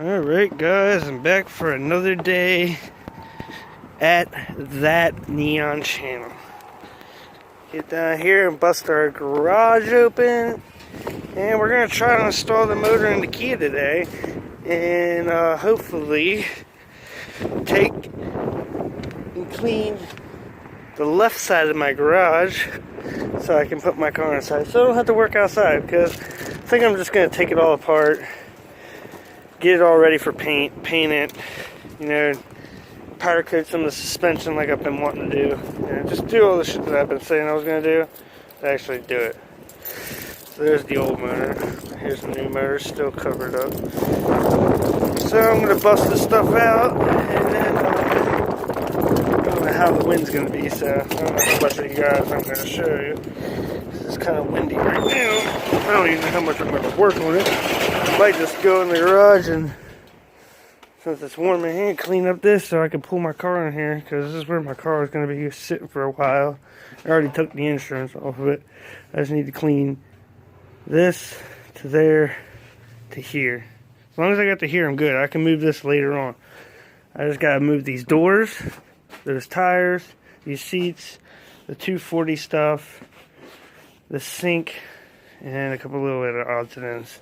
Alright guys, I'm back for another day at that neon channel. Get down here and bust our garage open, and we're going to try to install the motor in the Kia today, and hopefully take and clean the left side of my garage so I can put my car inside, so I don't have to work outside, because I think I'm just going to take it all apart, get it all ready for paint it, you know, powder coat some of the suspension like I've been wanting to do, and just do all the shit that I've been saying I was going to do, actually do it. So there's the old motor, here's the new motor, still covered up. So I'm going to bust this stuff out, and then I don't know how the wind's going to be, so I don't know how much of you guys I'm going to show you. It's kind of windy right now. I don't even know how much I'm going to work on it. I might just go in the garage and, since it's warm in here, clean up this so I can pull my car in here, because this is where my car is going to be sitting for a while. I already took the insurance off of it. I just need to clean this to there to here. As long as I got to here, I'm good. I can move this later on. I just got to move these doors, those tires, these seats, the 240 stuff, the sink, and a couple little other odds and ends.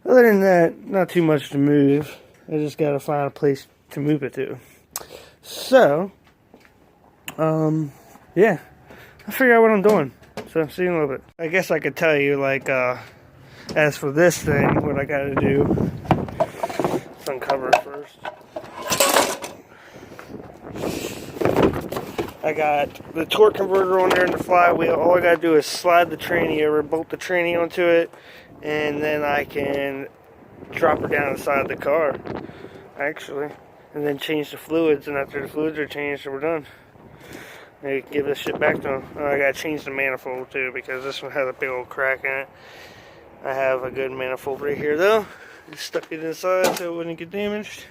Other than that, not too much to move. I just gotta find a place to move it to. So, yeah, I'll figure out what I'm doing. So, see you in a little bit. I guess I could tell you, like, as for this thing, what I gotta do. Let's uncover it first. I got the torque converter on there in the flywheel. All I gotta do is slide the tranny over, bolt the tranny onto it, and then I can drop her down inside the car, actually, and then change the fluids, and after the fluids are changed, we're done. Maybe give this shit back to them. I gotta change the manifold too, because this one has a big old crack in it. I have a good manifold right here though. Just stuck it inside so it wouldn't get damaged.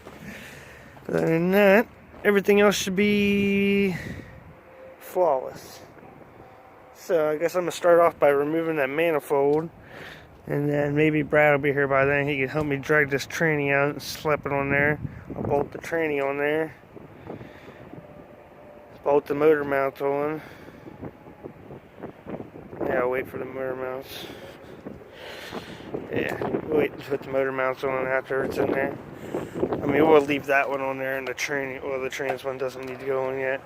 But other than that, everything else should be flawless. So I guess I'm gonna start off by removing that manifold, and then maybe Brad will be here by then. He can help me drag this tranny out and slap it on there. I'll bolt the tranny on there, bolt the motor mounts on. Yeah, I'll wait for the motor mounts. Yeah, wait to put the motor mounts on after it's in there. I mean, we'll leave that one on there, and the tranny, well, the trans one doesn't need to go on yet.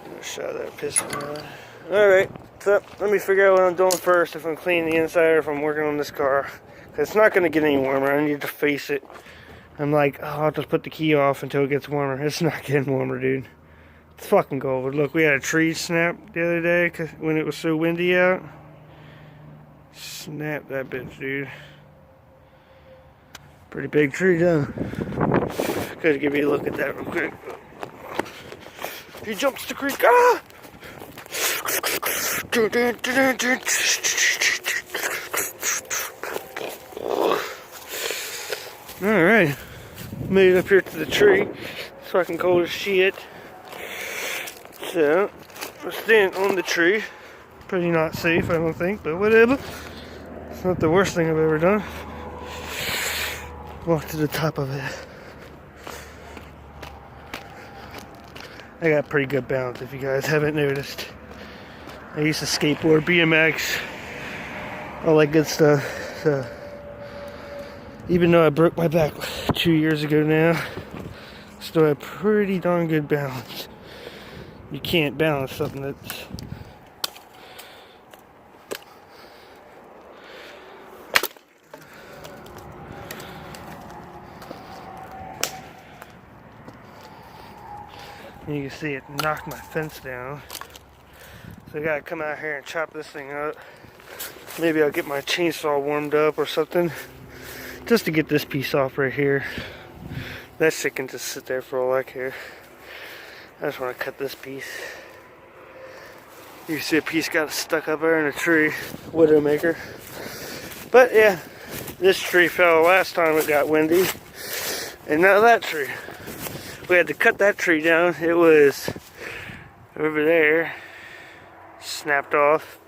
I'm gonna show that piston rod. Alright, so let me figure out what I'm doing first, if I'm cleaning the inside or if I'm working on this car. Because it's not going to get any warmer, I need to face it. I'm like, oh, I'll just put the key off until it gets warmer. It's not getting warmer, dude. It's fucking cold. Look, we had a tree snap the other day when it was so windy out. Snap that bitch, dude. Pretty big tree, though. Gotta give you a look at that real quick. He jumps the creek. Ah! Alright, made it up here to the tree. It's fucking cold as shit. So, I'm standing on the tree. Pretty not safe, I don't think, but whatever. It's not the worst thing I've ever done. Walk to the top of it. I got pretty good balance if you guys haven't noticed. I used to skateboard, BMX, all that good stuff. So, even though I broke my back 2 years ago now, still have pretty darn good balance. You can't balance something that's you can see it knocked my fence down. So I gotta come out here and chop this thing up. Maybe I'll get my chainsaw warmed up or something, just to get this piece off right here. That shit can just sit there for all I care. I just want to cut this piece. You can see a piece got stuck up there in a tree, Widowmaker. But yeah, this tree fell last time it got windy, and now that tree. We had to cut that tree down. It was over there, snapped off.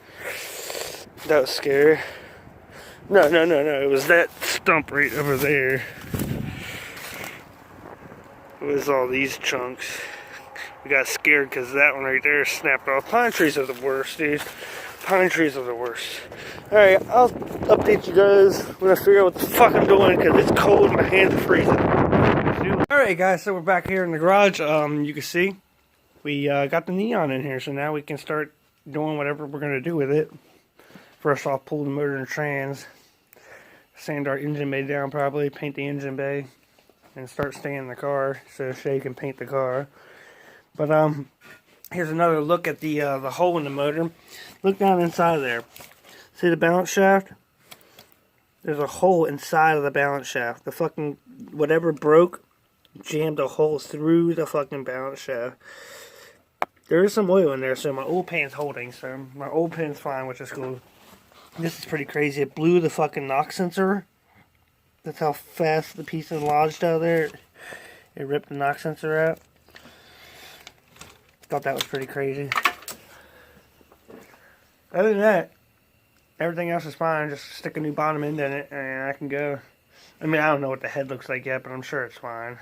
That was scary. No, it was that stump right over there. It was all these chunks. We got scared because that one right there snapped off. Pine trees are the worst, dude. Pine trees are the worst. Alright, I'll update you guys when I figure out what the fuck I'm doing because it's cold and my hands are freezing. Alright guys, so we're back here in the garage. You can see we got the neon in here, so now we can start doing whatever we're going to do with it. First off, pull the motor and trans, sand our engine bay down probably, paint the engine bay, and start staying in the car so Shay can paint the car. But here's another look at the hole in the motor. Look down inside of there. See the balance shaft? There's a hole inside of the balance shaft. The fucking whatever broke jammed a hole through the fucking balance shaft. There is some oil in there, so my old pan's holding. So my old pan's fine, which is cool. This is pretty crazy. It blew the fucking knock sensor. That's how fast the piece is lodged out there. It ripped the knock sensor out. Thought that was pretty crazy. Other than that, everything else is fine. Just stick a new bottom end in it and I can go. I mean, I don't know what the head looks like yet, but I'm sure it's fine.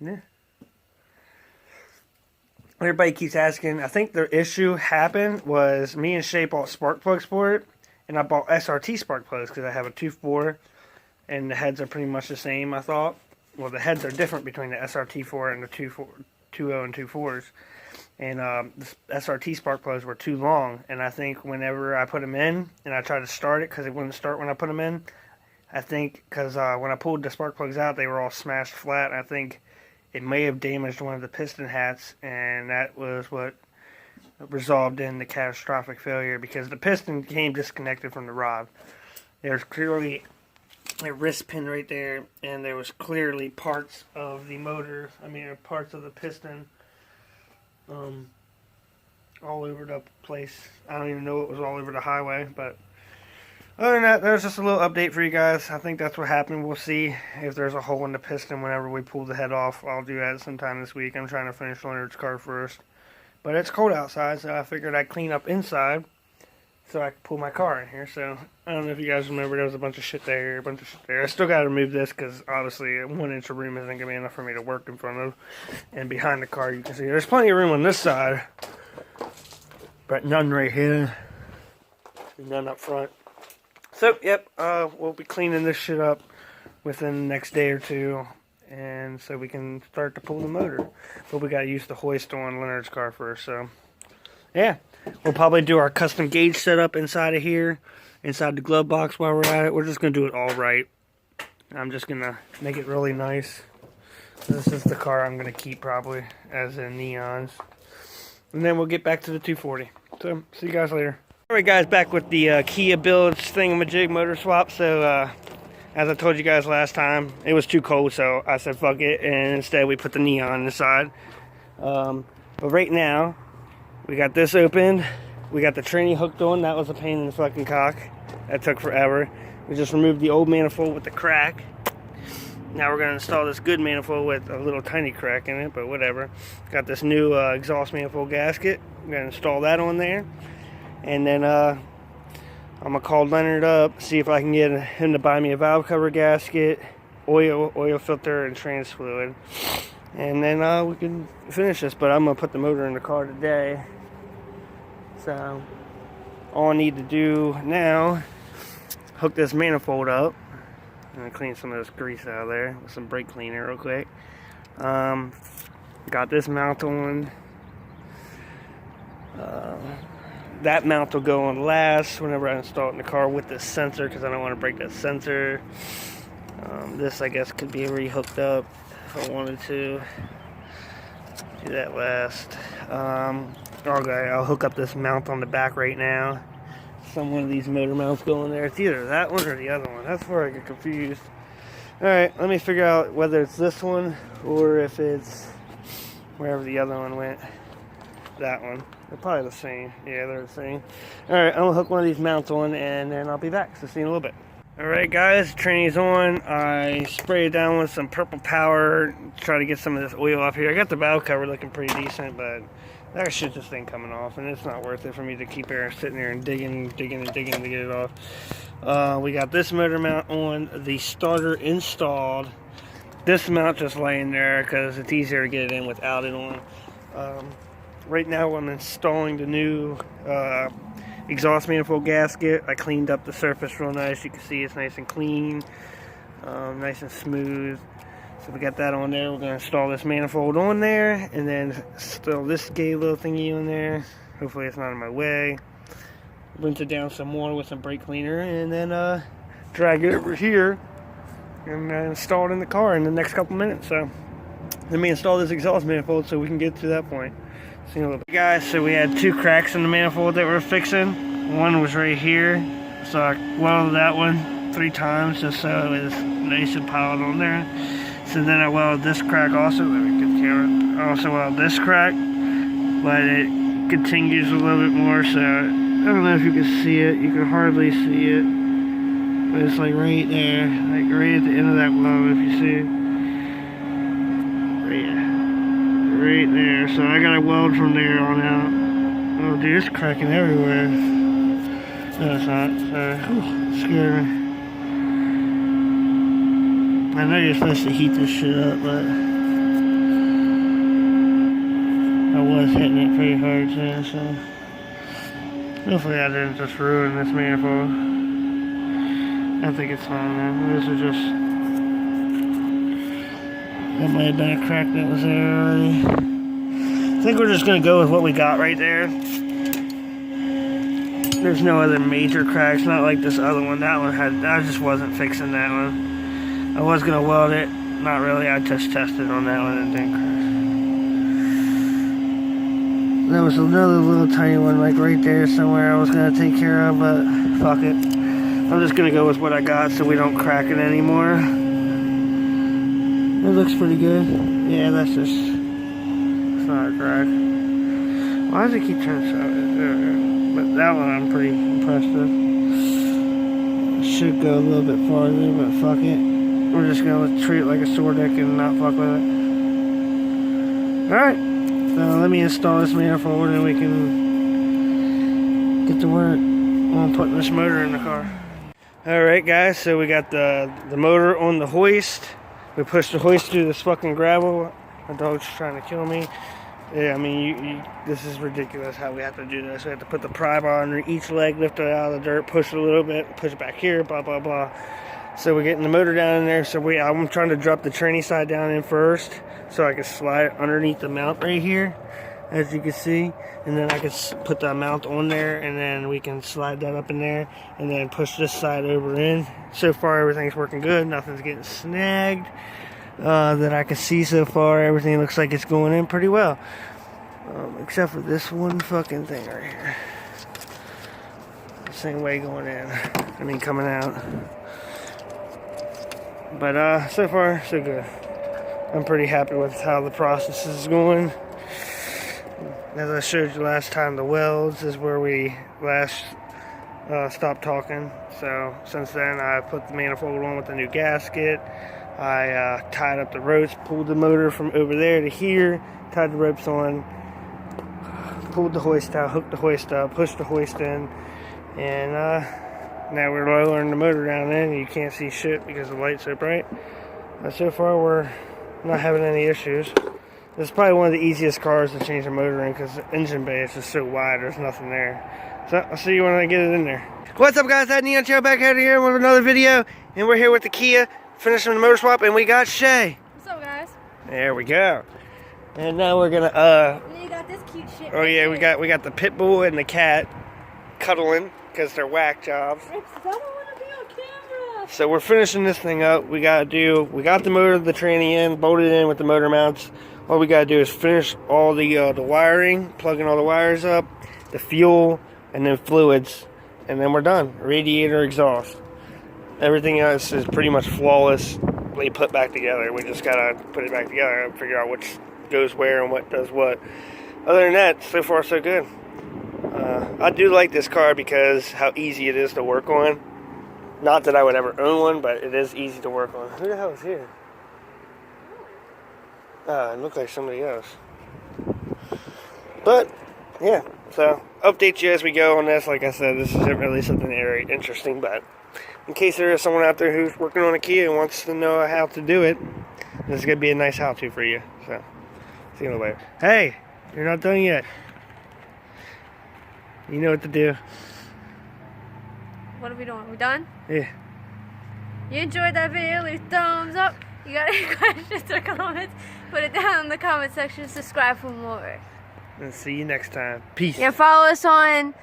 Yeah. Everybody keeps asking. I think their issue happened was me and Shay bought spark plugs for it, and I bought SRT spark plugs because I have a 2.4 and the heads are pretty much the same, I thought. Well, the heads are different between the SRT4 and the 2.0 and 2.4s. And the SRT spark plugs were too long, and I think whenever I put them in and I tried to start it because it wouldn't start when I put them in, I think because when I pulled the spark plugs out, they were all smashed flat. I think it may have damaged one of the piston hats, and that was what resolved in the catastrophic failure because the piston came disconnected from the rod. There's clearly a wrist pin right there, and there was clearly parts of the motor, parts of the piston all over the place. I don't even know it was all over the highway, but other than that, there's just a little update for you guys. I think that's what happened. We'll see if there's a hole in the piston whenever we pull the head off. I'll do that sometime this week. I'm trying to finish Leonard's car first. But it's cold outside, so I figured I'd clean up inside so I could pull my car in here. So, I don't know if you guys remember, there was a bunch of shit there, a bunch of shit there. I still got to remove this because, obviously, a 1 inch of room isn't going to be enough for me to work in front of. And behind the car, you can see there's plenty of room on this side, but none right here. None up front. So, yep, we'll be cleaning this shit up within the next day or two, and so we can start to pull the motor. But we got to use the hoist on Leonard's car first, so, yeah. We'll probably do our custom gauge setup inside of here, inside the glove box while we're at it. We're just going to do it all right. I'm just going to make it really nice. This is the car I'm going to keep probably, as in neons. And then we'll get back to the 240. So, see you guys later. Alright guys, back with the Kia Builds thingamajig motor swap. So, as I told you guys last time, it was too cold, so I said fuck it, and instead we put the neon inside. But right now, we got this opened. We got the tranny hooked on. That was a pain in the fucking cock. That took forever. We just removed the old manifold with the crack. Now we're going to install this good manifold with a little tiny crack in it, but whatever. Got this new exhaust manifold gasket. I'm going to install that on there. And then I'm going to call Leonard up, see if I can get him to buy me a valve cover gasket, oil filter, and trans fluid. And then we can finish this, but I'm going to put the motor in the car today. So, all I need to do now, hook this manifold up. I'm going to clean some of this grease out of there with some brake cleaner real quick. Got this mount on. That mount will go on last whenever I install it in the car with this sensor because I don't want to break that sensor. This, I guess, could be re-hooked up if I wanted to. Do that last. Okay, I'll hook up this mount on the back right now. One of these motor mounts go in there. It's either that one or the other one. That's where I get confused. Alright, let me figure out whether it's this one or if it's wherever the other one went. That one. They're probably the same. Yeah, they're the same. Alright, I'm going to hook one of these mounts on and then I'll be back. So see you in a little bit. Alright guys, tranny's on. I sprayed it down with some purple power. Try to get some of this oil off here. I got the valve cover looking pretty decent, but I gotta shoot this thing coming off, and it's not worth it for me to keep sitting there and digging to get it off. We got this motor mount on, the starter installed. This mount just laying there because it's easier to get it in without it on. Right now I'm installing the new exhaust manifold gasket. I cleaned up the surface real nice. You can see it's nice and clean, nice and smooth. So we got that on there. We're going to install this manifold on there, and then install this gay little thingy on there. Hopefully it's not in my way. Rinse it down some more with some brake cleaner, and then drag it over here and install it in the car in the next couple minutes. So let me install this exhaust manifold so we can get to that point. See you in a little bit. Guys, so we had 2 cracks in the manifold that we're fixing. One was right here, so I welded that one 3 times just so it was nice and piled on there. So then I welded this crack also. Let me get the camera. I also welded this crack, but it continues a little bit more, so I don't know if you can see it. You can hardly see it, but it's like right there, like right at the end of that weld, if you see it. Right there. So I gotta weld from there on out. Oh dude, it's cracking everywhere. No, it's not. So, scared me. I know you're supposed to heat this shit up, but I was hitting it pretty hard too, so hopefully I didn't just ruin this manifold. I think it's fine, man. This is just, that might have been a crack that was there already. I think we're just gonna go with what we got right there. There's no other major cracks, not like this other one. That one had, I just wasn't fixing that one. I was gonna weld it, not really. I just tested on that one and it didn't crack. There was another little tiny one like right there somewhere I was gonna take care of, but fuck it. I'm just gonna go with what I got so we don't crack it anymore. It looks pretty good. Yeah, that's just, it's not a crack. Why does it keep turning so? But that one I'm pretty impressed with. Should go a little bit farther, but fuck it. We're just gonna treat it like a sword deck and not fuck with it. Alright, so let me install this manifold and we can get to work on putting this motor in the car. Alright guys, so we got the motor on the hoist. We pushed the hoist through this fucking gravel. My dog's trying to kill me. Yeah, I mean, this is ridiculous how we have to do this. We have to put the pry bar under each leg, lift it out of the dirt, push it a little bit, push it back here, blah, blah, blah. So we're getting the motor down in there. So I'm trying to drop the tranny side down in first so I can slide it underneath the mount right here, as you can see. And then I can put the mount on there, and then we can slide that up in there and then push this side over in. So far, everything's working good. Nothing's getting snagged. That I can see so far, everything looks like it's going in pretty well. Except for this one fucking thing right here. Same way going in. I mean, coming out. But so far, so good. I'm pretty happy with how the process is going. As I showed you last time, the welds is where we last stopped talking. So since then, I put the manifold on with the new gasket. I tied up the ropes, pulled the motor from over there to here, tied the ropes on, pulled the hoist out, hooked the hoist up, pushed the hoist in, and now we're lowering the motor down in. You can't see shit because the light's so bright. But so far, we're not having any issues. This is probably one of the easiest cars to change the motor in because the engine bay is just so wide, there's nothing there. So I'll see you when I get it in there. What's up guys, that Neon Channel back out here with another video, and we're here with the Kia, finishing the motor swap, and we got Shay. What's up guys? There we go. And now we're gonna and then you got this cute shit. oh yeah, we got the pit bull and the cat cuddling because they're whack jobs. I don't want to be on camera. So we're finishing this thing up. We got the motor, the tranny in, bolted in with the motor mounts. All we gotta do is finish all the wiring, plugging all the wires up, the fuel, and then fluids, and then we're done. Radiator, exhaust. Everything else is pretty much flawlessly put back together. We just gotta put it back together and figure out which goes where and what does what. Other than that, so far so good. I do like this car because how easy it is to work on. Not that I would ever own one, but it is easy to work on. Who the hell is here? It looked like somebody else. But, yeah, so update you as we go on this. Like I said, this isn't really something very interesting, but in case there is someone out there who's working on a Kia and wants to know how to do it, this is going to be a nice how-to for you. So, see you later. Hey, you're not done yet. You know what to do. What are we doing? We done? Yeah. You enjoyed that video? Leave a thumbs up. You got any questions or comments? Put it down in the comment section. Subscribe for more. And see you next time. Peace. Yeah, follow us on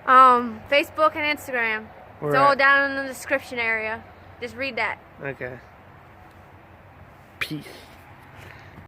Facebook and Instagram. Where It's all at? down in the description area. Just read that. Okay. Peace.